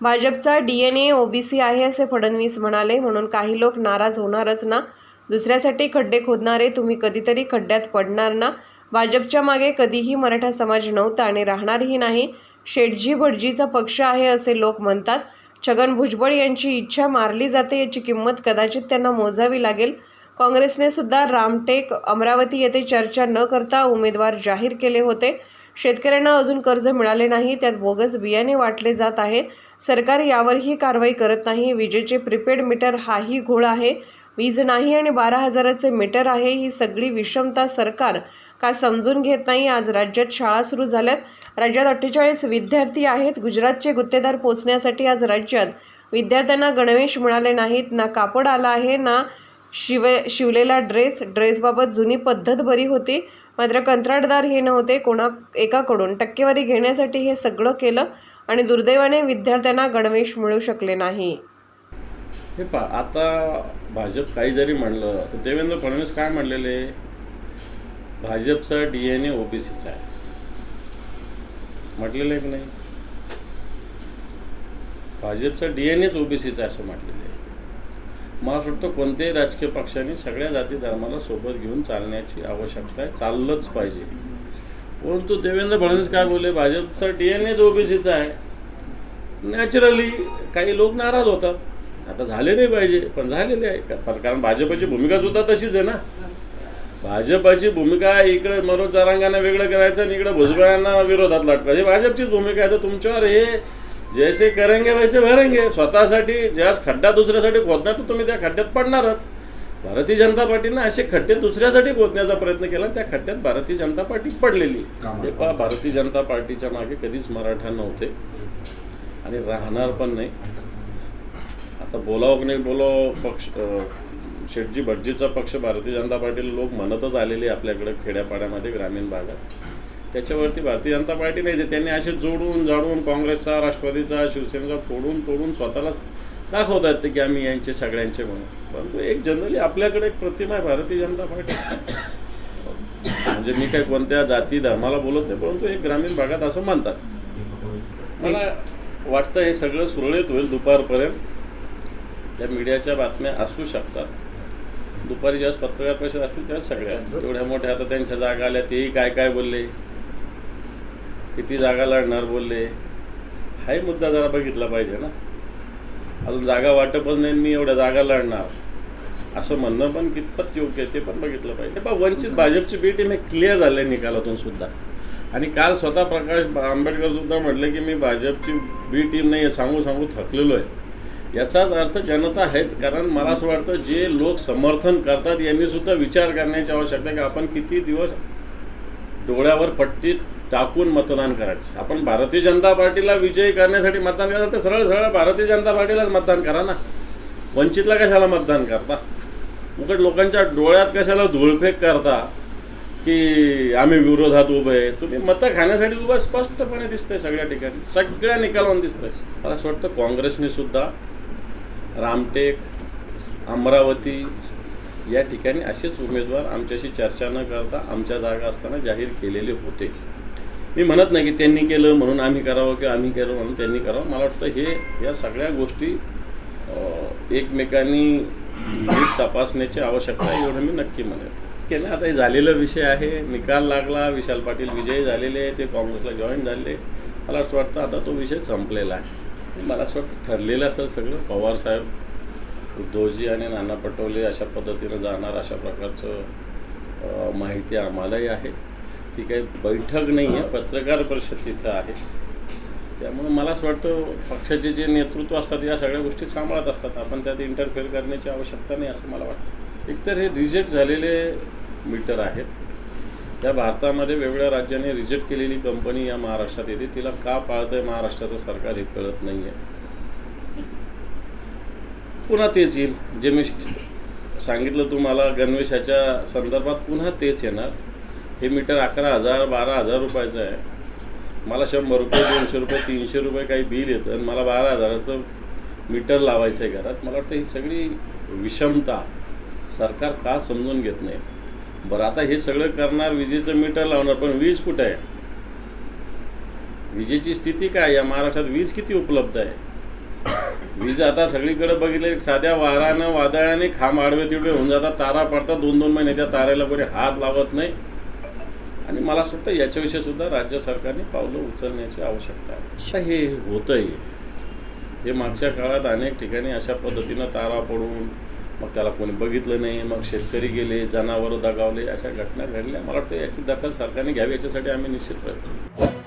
भाजपचा DNA OBC आहे असे फडणवीस म्हणाले. म्हणून काही लोक नाराज होणारच ना. दुसऱ्यासाठी खड्डे खोदणारे तुम्ही कधीतरी खड्ड्यात पडणार ना. भाजपच्या मागे कधीही मराठा समाज नव्हता आणि राहणारही नाही. शेटजी भटजीचा पक्ष आहे असे लोक म्हणतात. छगन भुजबळ यांची इच्छा मारली जाते याची किंमत कदाचित त्यांना मोजावी लागेल. काँग्रेसने सुद्धा रामटेक अमरावती येथे चर्चा न करता उमेदवार जाहीर केले होते. शेतकऱ्यांना अजून कर्ज मिळाले नाही, त्यात बोगस बियाणे वाटले जात आहे. सरकार यावरही कारवाई करत नाही. विजेचे प्रीपेड मीटर हाही घोळ आहे. वीज नाही आणि 12,000चे मीटर आहे. ही सगळी विषमता सरकार का समजून घेत नाही. आज राज्यात शाळा सुरू झाल्यात. राज्यात 48 विद्यार्थी आहेत. गुजरातचे गुत्तेदार पोचण्यासाठी आज राज्यात विद्यार्थ्यांना गणवेश मिळाले नाहीत. ना कापड आला आहे ना शिवलेला ड्रेसबाबत जुनी पद्धत बरी होती, मात्र कंत्राटदार हे नव्हते. एकाकडून टक्केवारी घेण्यासाठी हे सगळं केलं आणि दुर्दैवाने विद्यार्थ्यांना गणवेश मिळू शकले नाही. हे पहा, आता भाजप काही जरी म्हणलं तर देवेंद्र फडणवीस काय म्हणलेले, भाजपचा DNA ओबीसीचा आहे म्हटलेलं आहे की नाही. भाजपचा DNAच ओबीसीचा असं म्हटलेलं आहे. मला असं वाटतं कोणत्याही राजकीय पक्षाने सगळ्या जाती धर्माला सोबत घेऊन चालण्याची आवश्यकता आहे, चाललंच पाहिजे. परंतु देवेंद्र फडणवीस काय बोलले, भाजपचा DNAच ओबीसीचा आहे. नॅचरली काही लोक नाराज होतात. आता झाले नाही पाहिजे पण झालेले आहे, कारण भाजपची भूमिका सुद्धा तशीच आहे ना. भाजपची भूमिका इकडे मनोज जरांगांना वेगळं करायचं आणि इकडे भुजबळांना विरोधात लटकायचं, ही भाजपचीच भूमिका आहे. तर तुमच्यावर हे जैसे करेंगे वैसे भरेंगे. स्वतःसाठी ज्यास खड्डा दुसऱ्यासाठी खोदणार तर तुम्ही त्या खड्ड्यात पडणारच. भारतीय जनता पार्टीनं असे खड्डे दुसऱ्यासाठी खोदण्याचा प्रयत्न केला, त्या खड्ड्यात भारतीय जनता पार्टी पडलेली. ते पहा, भारतीय जनता पार्टीच्या मागे कधीच मराठा नव्हते आणि राहणार पण नाही. आता बोलावं की नाही बोलावं, पक्ष शेटजी भटजीचा पक्ष भारतीय जनता पार्टीला लोक म्हणतच आलेले आपल्याकडे खेड्यापाड्यामध्ये ग्रामीण भागात. त्याच्यावरती भारतीय जनता पार्टी नाही ते त्यांनी असे जोडून जाडून काँग्रेसचा, राष्ट्रवादीचा, शिवसेनेचा फोडून स्वतःलाच दाखवतात की आम्ही यांचे सगळ्यांचे म्हणून. परंतु एक जनरली आपल्याकडे एक प्रतिमा आहे भारतीय जनता पार्टी. म्हणजे मी काही कोणत्या जाती धर्माला बोलत नाही, परंतु एक ग्रामीण भागात असं म्हणतात. मला वाटतं हे सगळं सुरळीत होईल दुपारपर्यंत. त्या मीडियाच्या बातम्या असू शकतात. दुपारी ज्यावेळेस पत्रकार परिषद असतील त्यावेळेस सगळे असतील. एवढ्या मोठ्या आता त्यांच्या जागा आल्या, तेही काय काय बोलले, किती जागा लढणार बोलले, हाही मुद्दा जरा बघितला पाहिजे ना. अजून जागा वाटपच नाही, मी एवढ्या जागा लढणार असं म्हणणं पण कितपत योग्य आहे ते पण बघितलं पाहिजे. पण वंचित भाजपची बी टीम हे क्लिअर झाले निकालातून सुद्धा. आणि काल स्वतः प्रकाश आंबेडकर सुद्धा म्हटले की मी भाजपची बी टीम नाही सांगू थकलेलो आहे. याचाच अर्थ जनता आहेच. कारण मला असं वाटतं जे लोक समर्थन करतात यांनी सुद्धा विचार करण्याची आवश्यकता आहे की आपण किती दिवस डोळ्यावर पट्टी टाकून मतदान करायचं. आपण भारतीय जनता पार्टीला विजयी करण्यासाठी मतदान करायचं तर सरळ भारतीय जनता पार्टीलाच मतदान करा ना. वंचितला कशाला मतदान करता? उकट लोकांच्या डोळ्यात कशाला धूळफेक करता की आम्ही विरोधात उभे आहे. तुम्ही मतं खाण्यासाठी उभं स्पष्टपणे दिसतंय सगळ्या ठिकाणी, सगळ्या निकालावरून दिसतंय. मला असं वाटतं काँग्रेसने सुद्धा रामटेक, अमरावती या ठिकाणी असेच उमेदवार आमच्याशी चर्चा न करता आमच्या जागा असताना जाहीर केलेले होते. मी म्हणत नाही की त्यांनी केलं म्हणून आम्ही करावं किंवा आम्ही केलं म्हणून त्यांनी करावं. मला वाटतं या सगळ्या गोष्टी एकमेकांनी नीट तपासण्याची आवश्यकता आहे एवढं मी नक्की म्हणेन. की नाही, आता हे झालेला विषय आहे. निकाल लागला, विशाल पाटील विजयी झालेले, ते काँग्रेसला जॉईन झाले. मला असं वाटतं आता तो विषय संपलेला आहे. मला असं वाटतं ठरलेलं असेल सगळं. पवारसाहेब, उद्धवजी आणि नाना पटोले अशा पद्धतीनं जाणार अशा प्रकारचं माहिती आम्हालाही आहे. ती काही बैठक नाही आहे, पत्रकार परिषद तिथं आहे. त्यामुळे मला असं वाटतं पक्षाचे जे नेतृत्व असतात या सगळ्या गोष्टी सांभाळत असतात. आपण त्यात इंटरफेअर करण्याची आवश्यकता नाही असं मला वाटतं. एकतर हे रिजेक्ट झालेले मीटर आहेत. त्या भारतामध्ये वेगवेगळ्या राज्यांनी रिजेक्ट केलेली कंपनी या महाराष्ट्रात येते. तिला का पाळतंय महाराष्ट्राचं सरकार हे कळत नाही आहे. पुन्हा तेच येईल जे मी सांगितलं तुम्हाला गणवेशाच्या संदर्भात, पुन्हा तेच येणार. हे मीटर 11,000 12,000 रुपयाचं आहे. मला 100 रुपये 200 रुपये 300 रुपये काही बिल येतं आणि मला 12,000चं मीटर लावायचं आहे घरात. मला वाटतं ही सगळी विषमता सरकार का समजून घेत नाही. बरं, आता हे सगळं करणार, विजेचं मीटर लावणार, पण वीज कुठं आहे? विजेची स्थिती काय? या महाराष्ट्रात वीज किती उपलब्ध आहे? वीज आता सगळीकडे बघितलं, साध्या वारानं वादळाने खांब आडवे तिडवे होऊन जातात, तारा पडतात, 2-2 महिने त्या तारेला कोणी हात लावत नाही. आणि मला असं वाटतं याच्याविषयी सुद्धा राज्य सरकारने पावलं उचलण्याची आवश्यकता आहे. हे होतंय, हे मागच्या काळात अनेक ठिकाणी अशा पद्धतीनं तारा पडून मग त्याला कोणी बघितलं नाही, मग शेतकरी गेले, जनावरं दगावले, अशा घटना घडल्या. मला वाटतं याची दखल सरकारने घ्यावी, याच्यासाठी आम्ही निश्चित प्रयत्न करू.